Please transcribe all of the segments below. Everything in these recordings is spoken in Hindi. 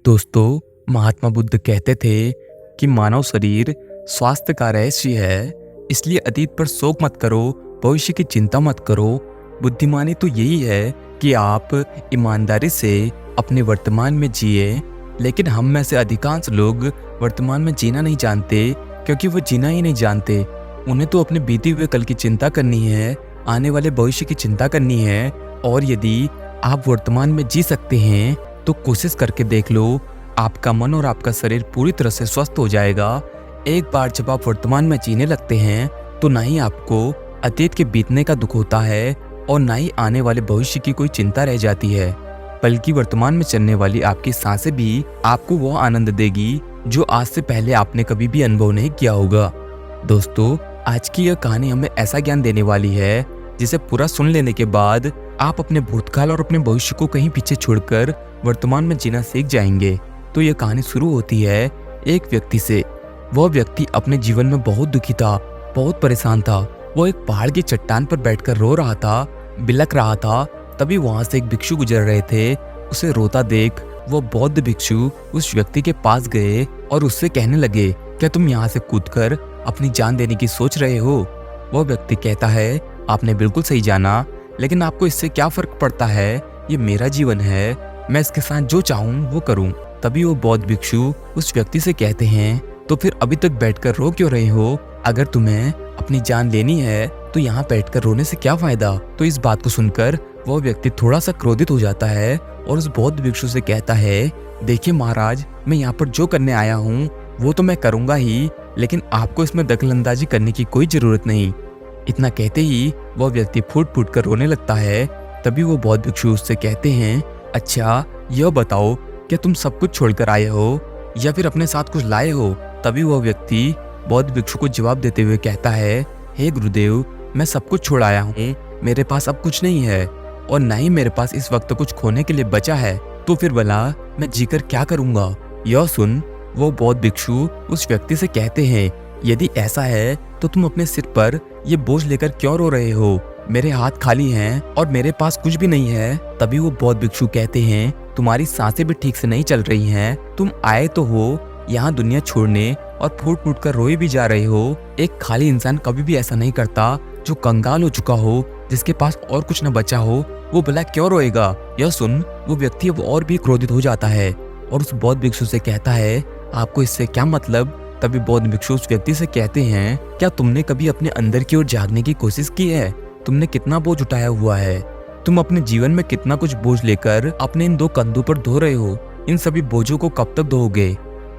दोस्तों, महात्मा बुद्ध कहते थे कि मानव शरीर स्वास्थ्य का रहस्य है। इसलिए अतीत पर शोक मत करो, भविष्य की चिंता मत करो। बुद्धिमानी तो यही है कि आप ईमानदारी से अपने वर्तमान में जिए। लेकिन हम में से अधिकांश लोग वर्तमान में जीना नहीं जानते, क्योंकि वो जीना ही नहीं जानते। उन्हें तो अपने बीते हुए कल की चिंता करनी है, आने वाले भविष्य की चिंता करनी है। और यदि आप वर्तमान में जी सकते हैं तो कोशिश करके देख लो, आपका मन और आपका शरीर पूरी तरह से स्वस्थ हो जाएगा। एक बार जब आप वर्तमान में जीने लगते हैं तो ना ही आपको अतीत के बीतने का दुख होता है और ना ही आने वाले भविष्य की कोई चिंता रह जाती है, बल्कि वर्तमान में चलने वाली आपकी सांसें भी आपको वो आनंद देगी जो आज से पहले आपने कभी भी अनुभव नहीं किया होगा। दोस्तों, आज की यह कहानी हमें ऐसा ज्ञान देने वाली है जिसे पूरा सुन लेने के बाद आप अपने भूतकाल और अपने भविष्य को कहीं पीछे छोड़कर वर्तमान में जीना सीख जाएंगे। तो यह कहानी शुरू होती है एक व्यक्ति से। वह व्यक्ति अपने जीवन में बहुत दुखी था, बहुत परेशान था। वो एक पहाड़ की चट्टान पर बैठकर रो रहा था, बिलख रहा था। तभी वहां से एक भिक्षु गुजर रहे थे। उसे रोता देख वो बौद्ध भिक्षु उस व्यक्ति के पास गए और उससे कहने लगे, क्या तुम यहाँ से कूदकर अपनी जान देने की सोच रहे हो? वह व्यक्ति कहता है, आपने बिल्कुल सही जाना, लेकिन आपको इससे क्या फर्क पड़ता है? ये मेरा जीवन है, मैं इसके साथ जो चाहूँ वो करूँ। तभी वो बौद्ध भिक्षु उस व्यक्ति से कहते हैं, तो फिर अभी तक बैठकर रो क्यों रहे हो? अगर तुम्हें अपनी जान लेनी है तो यहाँ बैठकर रोने से क्या फायदा? तो इस बात को सुनकर वो व्यक्ति थोड़ा सा क्रोधित हो जाता है और उस बौद्ध भिक्षु से कहता है, देखिए महाराज, मैं यहाँ पर जो करने आया हूँ वो तो मैं करूँगा ही, लेकिन आपको इसमें दखलंदाजी करने की कोई जरूरत नहीं। इतना कहते ही वह व्यक्ति फूट फूट कर रोने लगता है। तभी वो बौद्ध भिक्षु उससे कहते हैं, अच्छा यह बताओ, क्या तुम सब कुछ छोड़कर आए हो या फिर अपने साथ कुछ लाए हो? तभी वह व्यक्ति बौद्ध भिक्षु को जवाब देते हुए कहता है, हे गुरुदेव, मैं सब कुछ छोड़ आया हूँ। मेरे पास अब कुछ नहीं है और न ही मेरे पास इस वक्त कुछ खोने के लिए बचा है। तो फिर भला मैं जीकर क्या करूँगा? यह सुन वो बौद्ध भिक्षु उस व्यक्ति से कहते हैं, यदि ऐसा है तो तुम अपने सिर पर ये बोझ लेकर क्यों रो रहे हो? मेरे हाथ खाली हैं और मेरे पास कुछ भी नहीं है। तभी वो बौद्ध भिक्षु कहते हैं, तुम्हारी सांसें भी ठीक से नहीं चल रही हैं। तुम आए तो हो यहाँ दुनिया छोड़ने और फूट फूट कर रोए भी जा रहे हो। एक खाली इंसान कभी भी ऐसा नहीं करता। जो कंगाल हो चुका हो, जिसके पास और कुछ न बचा हो, वो भला क्यों रोएगा? यह सुन वो व्यक्ति अब और भी क्रोधित हो जाता है और उस बौद्ध भिक्षु से कहता है, आपको इससे क्या मतलब? तभी बौद्ध भिक्षु उस व्यक्ति से कहते हैं, क्या तुमने कभी अपने अंदर की ओर झांकने की कोशिश की है? तुमने कितना बोझ उठाया हुआ है? तुम अपने जीवन में कितना कुछ बोझ लेकर अपने इन दो कंधों पर ढो रहे हो? इन सभी बोझों को कब तक ढोओगे?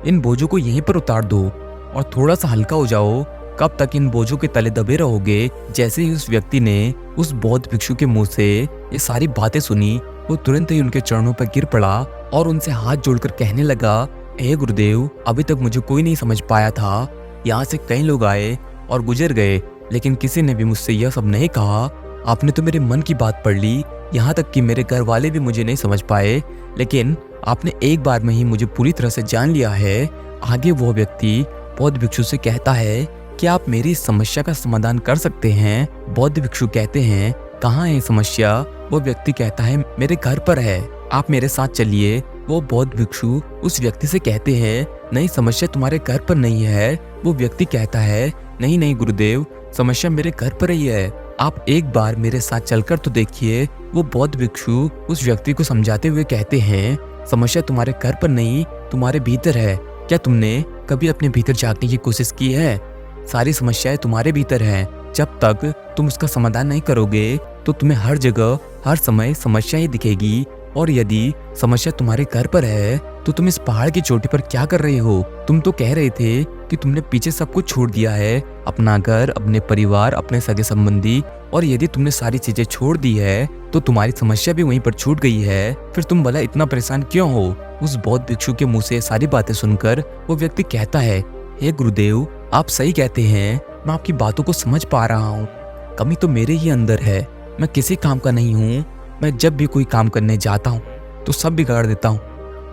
इन बोझों को यहीं पर उतार दो और थोड़ा सा हल्का हो जाओ। कब तक इन बोझों के तले दबे रहोगे? जैसे ही उस व्यक्ति ने उस बौद्ध भिक्षु के मुंह से ये सारी बातें सुनी, वो तुरंत ही उनके चरणों पर गिर पड़ा और उनसे हाथ जोड़कर कहने लगा, हे गुरुदेव, अभी तक मुझे कोई नहीं समझ पाया था। यहाँ से कई लोग आए और गुजर गए, लेकिन किसी ने भी मुझसे यह सब नहीं कहा। आपने तो मेरे मन की बात पढ़ ली, यहाँ तक कि मेरे घर वाले भी मुझे नहीं समझ पाए, लेकिन आपने एक बार में ही मुझे पूरी तरह से जान लिया है। आगे वो व्यक्ति बौद्ध भिक्षु से कहता है, क्या आप मेरी इस समस्या का समाधान कर सकते हैं? बौद्ध भिक्षु कहते हैं, कहाँ है समस्या? वो व्यक्ति कहता है, मेरे घर पर है, आप मेरे साथ चलिए। वो बौद्ध भिक्षु उस व्यक्ति से कहते हैं, नहीं, समस्या तुम्हारे घर पर नहीं है। वो व्यक्ति कहता है, नहीं नहीं गुरुदेव, समस्या मेरे घर पर ही है, आप एक बार मेरे साथ चलकर तो देखिए। वो बौद्ध भिक्षु उस व्यक्ति को समझाते हुए कहते हैं, समस्या तुम्हारे घर पर नहीं, तुम्हारे भीतर है। क्या तुमने कभी अपने भीतर झांकने की कोशिश की है? सारी समस्याएं तुम्हारे भीतर हैं। जब तक तुम उसका समाधान नहीं करोगे तो तुम्हें हर जगह हर समय समस्या ही दिखेगी। और यदि समस्या तुम्हारे घर पर है तो तुम इस पहाड़ की चोटी पर क्या कर रहे हो? तुम तो कह रहे थे कि तुमने पीछे सब कुछ छोड़ दिया है, अपना घर, अपने परिवार, अपने सगे संबंधी। और यदि तुमने सारी चीजें छोड़ दी है तो तुम्हारी समस्या भी वहीं पर छूट गई है। फिर तुम भला इतना परेशान क्यों हो? उस बौद्ध भिक्षु के मुंह से सारी बातें सुनकर वो व्यक्ति कहता है, हे गुरुदेव, आप सही कहते हैं, मैं आपकी बातों को समझ पा रहा हूँ। कमी तो मेरे ही अंदर है, मैं किसी काम का नहीं हूँ। मैं जब भी कोई काम करने जाता हूँ तो सब बिगाड़ देता हूँ।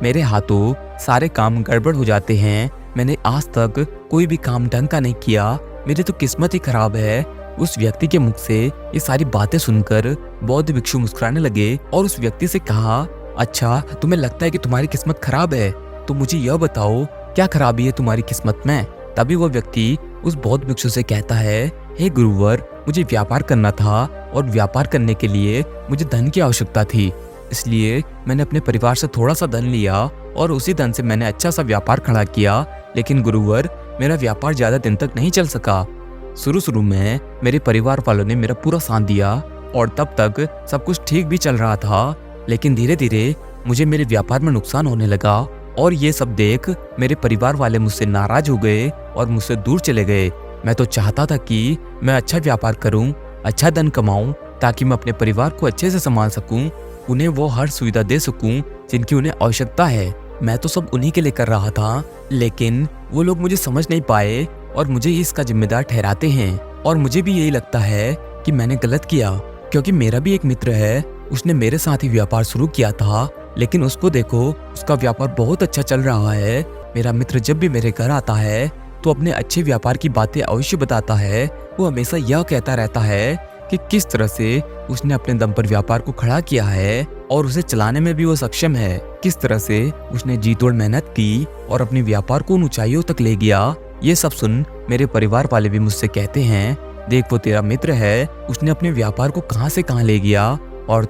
मेरे हाथों सारे काम गड़बड़ हो जाते हैं। मैंने आज तक कोई भी काम ढंग का नहीं किया, मेरी तो किस्मत ही खराब है। उस व्यक्ति के मुख से ये सारी बातें सुनकर बौद्ध भिक्षु मुस्कुराने लगे और उस व्यक्ति से कहा, अच्छा तुम्हें लगता है कि तुम्हारी किस्मत खराब है, तो मुझे यह बताओ, क्या खराबी है तुम्हारी किस्मत में? तभी वह व्यक्ति उस बौद्ध भिक्षु से कहता है, हे गुरुवर, मुझे व्यापार करना था और व्यापार करने के लिए मुझे धन की आवश्यकता थी। इसलिए मैंने अपने परिवार से थोड़ा सा धन लिया और उसी धन से मैंने अच्छा सा व्यापार खड़ा किया। लेकिन गुरुवर, मेरा व्यापार ज्यादा दिन तक नहीं चल सका। शुरू में मेरे परिवार वालों ने मेरा पूरा साथ दिया और तब तक सब कुछ ठीक भी चल रहा था। लेकिन धीरे धीरे मुझे मेरे व्यापार में नुकसान होने लगा और ये सब देख मेरे परिवार वाले मुझसे नाराज हो गए और मुझसे दूर चले गए। मैं तो चाहता था कि मैं अच्छा व्यापार करूं, अच्छा धन कमाऊं, ताकि मैं अपने परिवार को अच्छे से संभाल सकूं, उन्हें वो हर सुविधा दे सकूं जिनकी उन्हें आवश्यकता है। मैं तो सब उन्हीं के लिए कर रहा था, लेकिन वो लोग मुझे समझ नहीं पाए और मुझे ही इसका जिम्मेदार ठहराते हैं। और मुझे भी यही लगता है कि मैंने गलत किया, क्योंकि मेरा भी एक मित्र है, उसने मेरे साथ ही व्यापार शुरू किया था, लेकिन उसको देखो, उसका व्यापार बहुत अच्छा चल रहा है। मेरा मित्र जब भी मेरे घर आता है तो अपने अच्छे व्यापार की बातें अवश्य बताता है। वो हमेशा यह कहता रहता है कि किस तरह से उसने अपने दम पर व्यापार को खड़ा किया है और उसे चलाने में भी वो सक्षम है, किस तरह से उसने जी तोड़ मेहनत की और अपने व्यापार को उन ऊंचाइयों तक ले गया। ये सब सुन मेरे परिवार वाले भी मुझसे कहते हैं, देख वो तेरा मित्र है, उसने अपने व्यापार को कहां से कहां ले गया और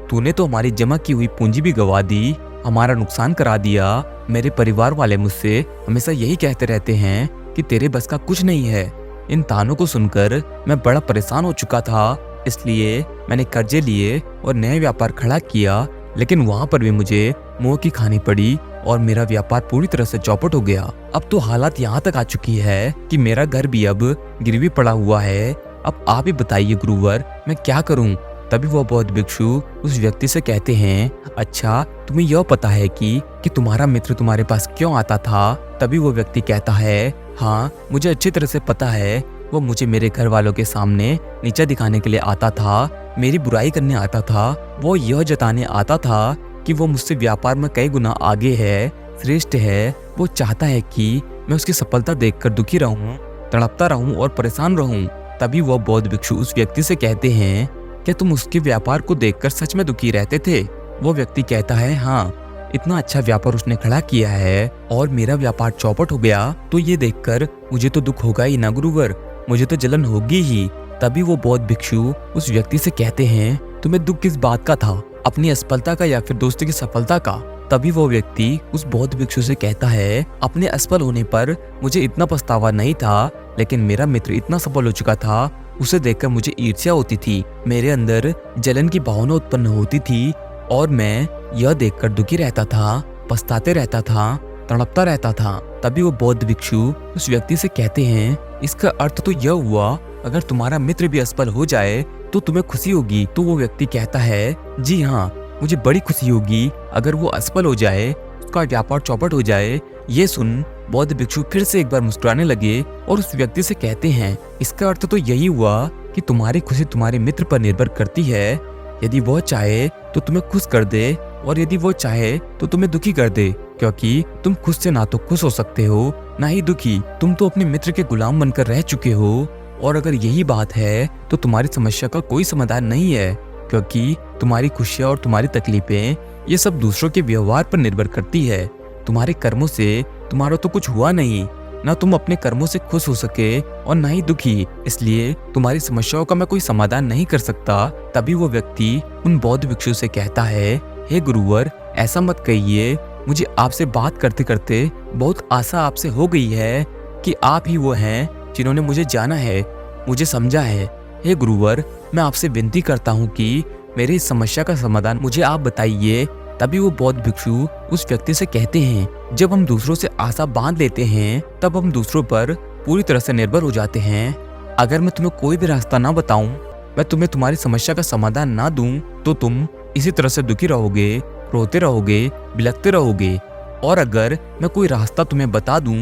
तूने तो हमारी जमा की हुई पूंजी भी गवा दी, हमारा नुकसान करा दिया। मेरे परिवार वाले मुझसे हमेशा यही कहते रहते हैं कि तेरे बस का कुछ नहीं है। इन तानों को सुनकर मैं बड़ा परेशान हो चुका था, इसलिए मैंने कर्जे लिए और नया व्यापार खड़ा किया। लेकिन वहां पर भी मुझे मुंह की खानी पड़ी और मेरा व्यापार पूरी तरह से चौपट हो गया। अब तो हालत यहाँ तक आ चुकी है कि मेरा घर भी अब गिरवी पड़ा हुआ है। अब आप ही बताइए गुरुवर, मैं क्या करूं? तभी वो बौद्ध भिक्षु उस व्यक्ति से कहते हैं, अच्छा तुम्हें यह पता है कि तुम्हारा मित्र तुम्हारे पास क्यों आता था? तभी वो व्यक्ति कहता है, हाँ मुझे अच्छी तरह से पता है। वो मुझे मेरे घर वालों के सामने नीचा दिखाने के लिए आता था, मेरी बुराई करने आता था। वो यह जताने आता था कि वो मुझसे व्यापार में कई गुना आगे है, श्रेष्ठ है। वो चाहता है कि मैं उसकी सफलता देखकर दुखी रहूं, तड़पता रहूं और परेशान रहूं। तभी वो बौद्ध भिक्षु उस व्यक्ति से कहते हैं, क्या तुम उसके व्यापार को देखकर सच में दुखी रहते थे? वो व्यक्ति कहता है, हाँ, इतना अच्छा व्यापार उसने खड़ा किया है और मेरा व्यापार चौपट हो गया, तो ये देखकर मुझे तो दुख होगा ही ना गुरुवर, मुझे तो जलन होगी ही। तभी वो बौद्ध भिक्षु उस व्यक्ति से कहते हैं, तुम्हें दुख किस बात का था, अपनी असफलता का या फिर दोस्ती की सफलता का? तभी वो व्यक्ति उस बौद्ध भिक्षु से कहता है, अपने असफल होने पर मुझे इतना पछतावा नहीं था, लेकिन मेरा मित्र इतना सफल हो चुका था, उसे देखकर मुझे ईर्ष्या होती थी, मेरे अंदर जलन की भावना उत्पन्न होती थी और मैं यह देखकर दुखी रहता था, पछताते रहता था, तड़पता रहता था। तभी वो बौद्ध भिक्षु उस व्यक्ति से कहते हैं, इसका अर्थ तो यह हुआ, अगर तुम्हारा मित्र भी असफल हो जाए तो तुम्हें खुशी होगी? तो वो व्यक्ति कहता है, जी हाँ, मुझे बड़ी खुशी होगी अगर वो असफल हो जाए, उसका व्यापार चौपट हो जाए। ये सुन बौद्ध भिक्षु फिर से एक बार मुस्कुराने लगे और उस व्यक्ति से कहते हैं, इसका अर्थ तो यही हुआ कि तुम्हारी खुशी तुम्हारे मित्र पर निर्भर करती है। यदि वो चाहे तो तुम्हें खुश कर दे और यदि वो चाहे तो तुम्हें दुखी कर दे, क्योंकि तुम खुद से ना तो खुश हो सकते हो ना ही दुखी। तुम तो अपने मित्र के गुलाम बनकर रह चुके हो और अगर यही बात है तो तुम्हारी समस्या का कोई समाधान नहीं है, क्योंकि तुम्हारी खुशियाँ और तुम्हारी तकलीफें ये सब दूसरों के व्यवहार पर निर्भर करती है। तुम्हारे कर्मों से तुम्हारा तो कुछ हुआ नहीं, ना तुम अपने कर्मों से खुश हो सके और ना ही दुखी, इसलिए तुम्हारी समस्याओं का मैं कोई समाधान नहीं कर सकता। तभी वो व्यक्ति उन बौद्ध भिक्षु से कहता है, हे गुरुवर, ऐसा मत कहिए, मुझे आपसे बात करते करते बहुत आशा आपसे हो गई है कि आप ही वो हैं जिन्होंने मुझे जाना है, मुझे समझा है। हे गुरुवर, मैं आपसे विनती करता हूँ कि मेरी इस समस्या का समाधान मुझे आप बताइए। तभी वो बौद्ध भिक्षु उस व्यक्ति से कहते हैं, जब हम दूसरों से आशा बांध लेते हैं तब हम दूसरों पर पूरी तरह से निर्भर हो जाते हैं। अगर मैं तुम्हें कोई भी रास्ता ना बताऊं, मैं तुम्हें तुम्हारी समस्या का समाधान ना दूं, तो तुम इसी तरह से दुखी रहोगे, रोते रहोगे, बिलखते रहोगे। और अगर मैं कोई रास्ता तुम्हें बता दूं,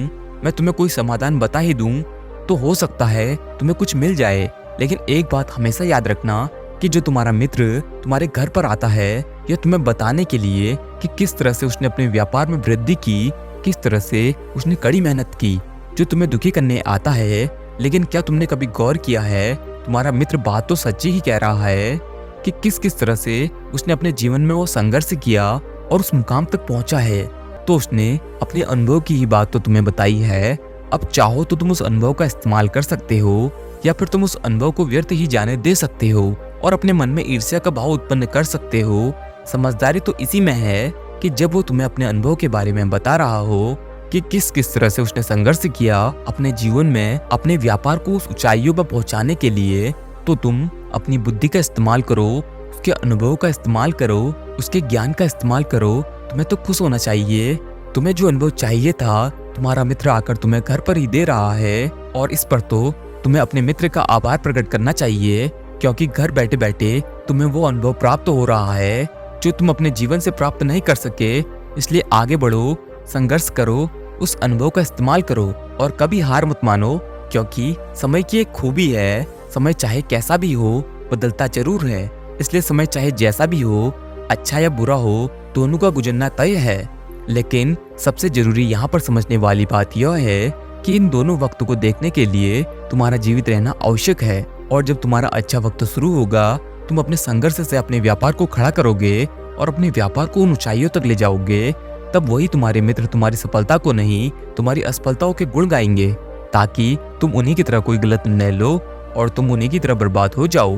मैं तुम्हें कोई समाधान बता ही दूं, तो हो सकता है तुम्हें कुछ मिल जाए। लेकिन एक बात हमेशा याद रखना कि जो तुम्हारा मित्र तुम्हारे घर पर आता है यह तुम्हें बताने के लिए कि किस तरह से उसने अपने व्यापार में वृद्धि की, किस तरह से उसने कड़ी मेहनत की, जो तुम्हें दुखी करने आता है। लेकिन क्या तुमने कभी गौर किया है, तुम्हारा मित्र बात तो सच्ची ही कह रहा है कि किस किस तरह से उसने अपने जीवन में वो संघर्ष किया और उस मुकाम तक पहुंचा है। तो उसने अपने अनुभव की ही बात तो तुम्हें बताई है। अब चाहो तो तुम उस अनुभव का इस्तेमाल कर सकते हो, या फिर तुम उस अनुभव को व्यर्थ ही जाने दे सकते हो और अपने मन में ईर्ष्या का भाव उत्पन्न कर सकते हो। समझदारी तो इसी में है कि जब वो तुम्हें अपने अनुभव के बारे में बता रहा हो कि किस किस तरह से उसने संघर्ष किया अपने जीवन में अपने व्यापार को उस ऊंचाइयों पर पहुंचाने के लिए, तो तुम अपनी बुद्धि का इस्तेमाल करो, उसके अनुभव का इस्तेमाल करो, उसके ज्ञान का इस्तेमाल करो। तुम्हें तो खुश होना चाहिए। तुम्हें जो अनुभव चाहिए था तुम्हारा मित्र आकर तुम्हें घर पर ही दे रहा है, और इस पर तो तुम्हें अपने मित्र का आभार प्रकट करना चाहिए, क्योंकि घर बैठे बैठे तुम्हें वो अनुभव प्राप्त हो रहा है जो तुम अपने जीवन से प्राप्त नहीं कर सके। इसलिए आगे बढ़ो, संघर्ष करो, उस अनुभव का इस्तेमाल करो और कभी हार मत मानो, क्योंकि समय की एक खूबी है, समय चाहे कैसा भी हो बदलता जरूर है। इसलिए समय चाहे जैसा भी हो, अच्छा या बुरा हो, दोनों का गुजरना तय है। लेकिन सबसे जरूरी यहाँ पर समझने वाली बात यह है कि इन दोनों वक्तों को देखने के लिए तुम्हारा जीवित रहना आवश्यक है। और जब तुम्हारा अच्छा वक्त शुरू होगा, तुम अपने संघर्ष से अपने व्यापार को खड़ा करोगे और अपने व्यापार को उन ऊंचाइयों तक ले जाओगे, तब वही तुम्हारे मित्र तुम्हारी सफलता को नहीं, तुम्हारी असफलताओं के गुण गाएंगे, ताकि तुम उन्हीं की तरह कोई गलत निर्णय लो और तुम उन्हीं की तरह बर्बाद हो जाओ।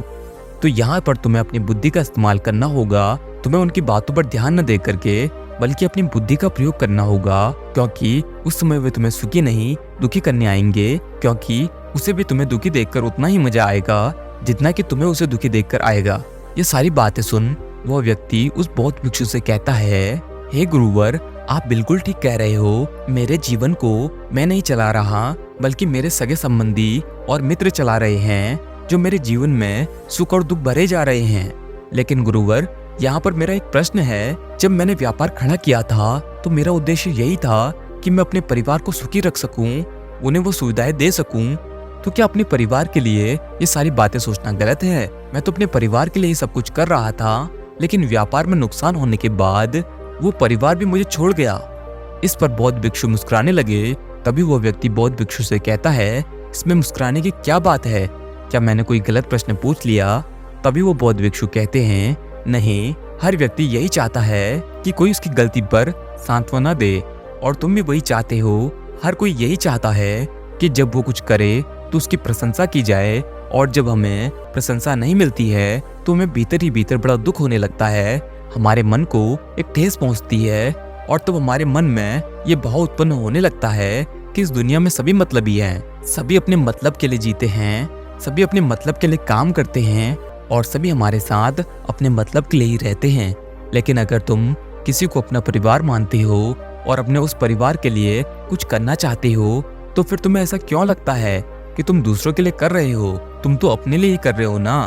तो यहाँ पर तुम्हें अपनी बुद्धि का इस्तेमाल करना होगा। तुम्हें उनकी बातों पर ध्यान न दे करके बल्कि अपनी बुद्धि का प्रयोग करना होगा, क्योंकि उस समय वे तुम्हें सुखी नहीं दुखी करने आएंगे, क्योंकि उसे भी तुम्हें दुखी देखकर उतना ही मजा आएगा जितना कि तुम्हें उसे दुखी देखकर आएगा। ये सारी बातें सुन वह व्यक्ति उस बौद्ध भिक्षु से कहता है, हे गुरुवर, आप बिल्कुल ठीक कह रहे हो। मेरे जीवन को मैं नहीं चला रहा, बल्कि मेरे सगे संबंधी और मित्र चला रहे हैं, जो मेरे जीवन में सुख और दुख भरे जा रहे हैं। लेकिन गुरुवर, यहाँ पर मेरा एक प्रश्न है। जब मैंने व्यापार खड़ा किया था तो मेरा उद्देश्य यही था कि मैं अपने परिवार को सुखी रख सकूं, उन्हें वो सुविधाएं दे सकूं। तो क्या अपने परिवार के लिए ये सारी बातें सोचना गलत है? मैं तो अपने परिवार के लिए ही सब कुछ कर रहा था, लेकिन व्यापार में नुकसान होने के बाद वो परिवार भी मुझे छोड़ गया। इस पर बौद्ध भिक्षु मुस्कुराने लगे। तभी वो व्यक्ति बौद्ध भिक्षु से कहता है, इसमें मुस्कुराने की क्या बात है? क्या मैंने कोई गलत प्रश्न पूछ लिया? तभी वो बौद्ध भिक्षु कहते हैं, नहीं, हर व्यक्ति यही चाहता है कि कोई उसकी गलती पर सांत्वना दे, और तुम भी वही चाहते हो। हर कोई यही चाहता है कि जब वो कुछ करे तो उसकी प्रशंसा की जाए, और जब हमें प्रशंसा नहीं मिलती है तो हमें भीतर ही भीतर बड़ा दुख होने लगता है। हमारे मन को एक ठेस पहुंचती है, और तब हमारे मन में ये भाव उत्पन्न होने लगता है कि इस दुनिया में सभी मतलबी हैं, सभी अपने मतलब के लिए जीते हैं, सभी अपने मतलब के लिए काम करते हैं, और सभी हमारे साथ अपने मतलब के लिए ही रहते हैं। लेकिन अगर तुम किसी को अपना परिवार मानते हो और अपने उस परिवार के लिए कुछ करना चाहते हो, तो फिर तुम्हें ऐसा क्यों लगता है कि तुम दूसरों के लिए कर रहे हो? तुम तो अपने लिए ही कर रहे हो ना।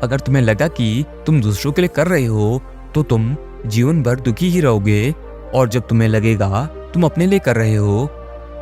अगर तुम्हें लगा कि तुम दूसरों के लिए कर रहे हो तो तुम जीवन भर दुखी ही रहोगे, और जब तुम्हें लगेगा तुम अपने लिए कर रहे हो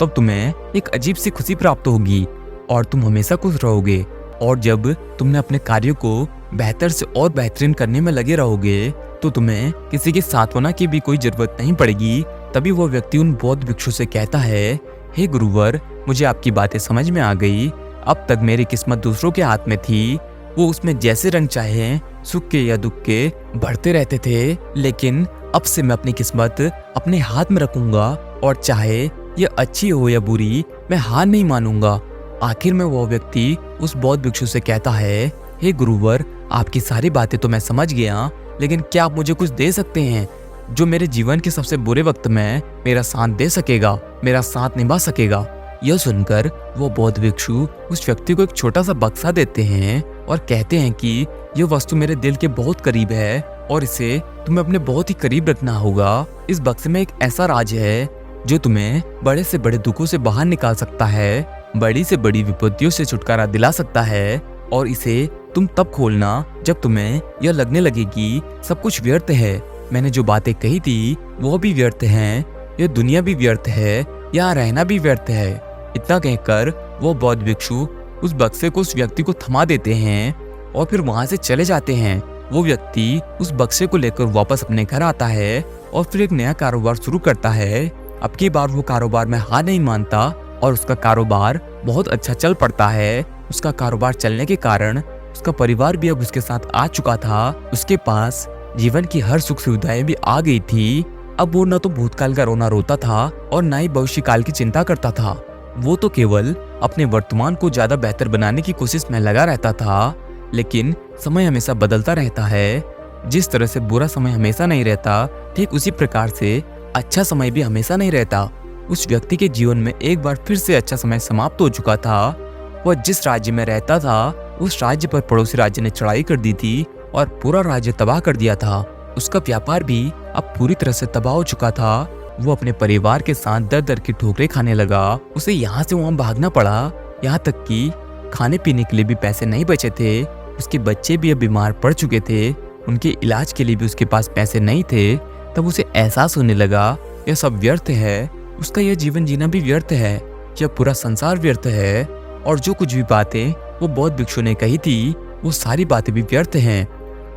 तब तुम्हें एक अजीब सी खुशी प्राप्त होगी और तुम हमेशा खुश रहोगे। और जब तुमने अपने कार्यों को बेहतर से और बेहतरीन करने में लगे रहोगे तो तुम्हें किसी की सांत्वना की भी कोई जरूरत नहीं पड़ेगी। तभी वो व्यक्ति उन बौद्ध भिक्षु से कहता है, हे गुरुवर, मुझे आपकी बातें समझ में आ गई। अब तक मेरी किस्मत दूसरों के हाथ में थी, वो उसमें जैसे रंग चाहे सुख के या दुख के बढ़ते रहते थे, लेकिन अब से मैं अपनी किस्मत अपने हाथ में रखूंगा, और चाहे ये अच्छी हो या बुरी, मैं हार नहीं मानूंगा। आखिर में वो व्यक्ति उस बौद्ध भिक्षु से कहता है, हे गुरुवर, आपकी सारी बातें तो मैं समझ गया, लेकिन क्या आप मुझे कुछ दे सकते हैं जो मेरे जीवन के सबसे बुरे वक्त में मेरा साथ दे सकेगा, मेरा साथ निभा सकेगा? यह सुनकर वो बौद्ध भिक्षु उस व्यक्ति को एक छोटा सा बक्सा देते हैं और कहते हैं कि यह वस्तु मेरे दिल के बहुत करीब है और इसे तुम्हें अपने बहुत ही करीब रखना होगा। इस बक्से में एक ऐसा राज है जो तुम्हें बड़े से बड़े दुखों से बाहर निकाल सकता है, बड़ी से बड़ी विपत्तियों से छुटकारा दिला सकता है, और इसे तुम तब खोलना जब तुम्हें यह लगने लगे कि सब कुछ व्यर्थ है। मैंने जो बातें कही थी वो भी व्यर्थ हैं, यह दुनिया भी व्यर्थ है, यहाँ रहना भी व्यर्थ है। इतना कहकर वो बौद्ध भिक्षु उस बक्से को उस व्यक्ति को थमा देते हैं और फिर वहां से चले जाते हैं। वो व्यक्ति उस बक्से को लेकर वापस अपने घर आता है और फिर एक नया कारोबार शुरू करता है। अब की बार वो कारोबार में हार नहीं मानता और उसका कारोबार बहुत अच्छा चल पड़ता है। उसका कारोबार चलने के कारण उसका परिवार भी अब उसके साथ आ चुका था। उसके पास जीवन की हर सुख सुविधाएं भी आ गई थी। अब वो न तो भूतकाल का रोना रोता था और न ही भविष्य काल की चिंता करता था। वो तो केवल अपने वर्तमान को ज्यादा बेहतर बनाने की कोशिश में लगा रहता था। लेकिन समय हमेशा बदलता रहता है। जिस तरह से बुरा समय हमेशा नहीं रहता, ठीक उसी प्रकार से अच्छा समय भी हमेशा नहीं रहता। उस व्यक्ति के जीवन में एक बार फिर से अच्छा समय समाप्त हो चुका था। वह जिस राज्य में रहता था, उस राज्य पर पड़ोसी राज्य ने चढ़ाई कर दी थी और पूरा राज्य तबाह कर दिया था। उसका व्यापार भी अब पूरी तरह से तबाह हो चुका था। वो अपने परिवार के साथ दर दर की ठोकरें खाने लगा। उसे यहाँ से वहाँ भागना पड़ा, यहाँ तक कि खाने पीने के लिए भी पैसे नहीं बचे थे। उसके बच्चे भी अब बीमार पड़ चुके थे, उनके इलाज के लिए भी उसके पास पैसे नहीं थे। तब उसे एहसास होने लगा यह सब व्यर्थ है, उसका यह जीवन जीना भी व्यर्थ है, यह पूरा संसार व्यर्थ है। और जो कुछ भी बातें वो बौद्ध भिक्षु ने कही थी, वो सारी बातें भी व्यर्थ हैं।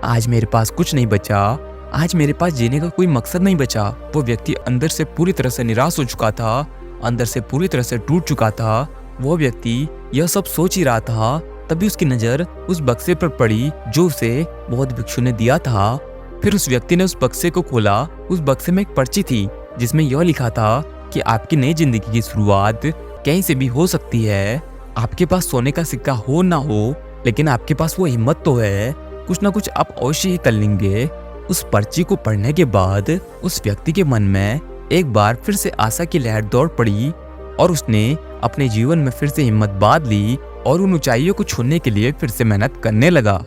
आज मेरे पास कुछ नहीं बचा, आज मेरे पास जीने का कोई मकसद नहीं बचा। वो व्यक्ति अंदर से पूरी तरह से निराश हो चुका था, अंदर से पूरी तरह से टूट चुका था। वो व्यक्ति यह सब सोच ही रहा था, तभी उसकी नजर उस बक्से पर पड़ी जो उसे बौद्ध भिक्षु ने दिया था। फिर उस व्यक्ति ने उस बक्से को खोला। उस बक्से में एक पर्ची थी जिसमें यह लिखा था कि आपकी नई जिंदगी की शुरुआत कहीं से भी हो सकती है। आपके पास सोने का सिक्का हो ना हो, लेकिन आपके पास वो हिम्मत तो है, कुछ ना कुछ आप अवश्य ही कर लेंगे। उस पर्ची को पढ़ने के बाद उस व्यक्ति के मन में एक बार फिर से आशा की लहर दौड़ पड़ी और उसने अपने जीवन में फिर से हिम्मत बांध ली और उन ऊंचाइयों को छूने के लिए फिर से मेहनत करने लगा।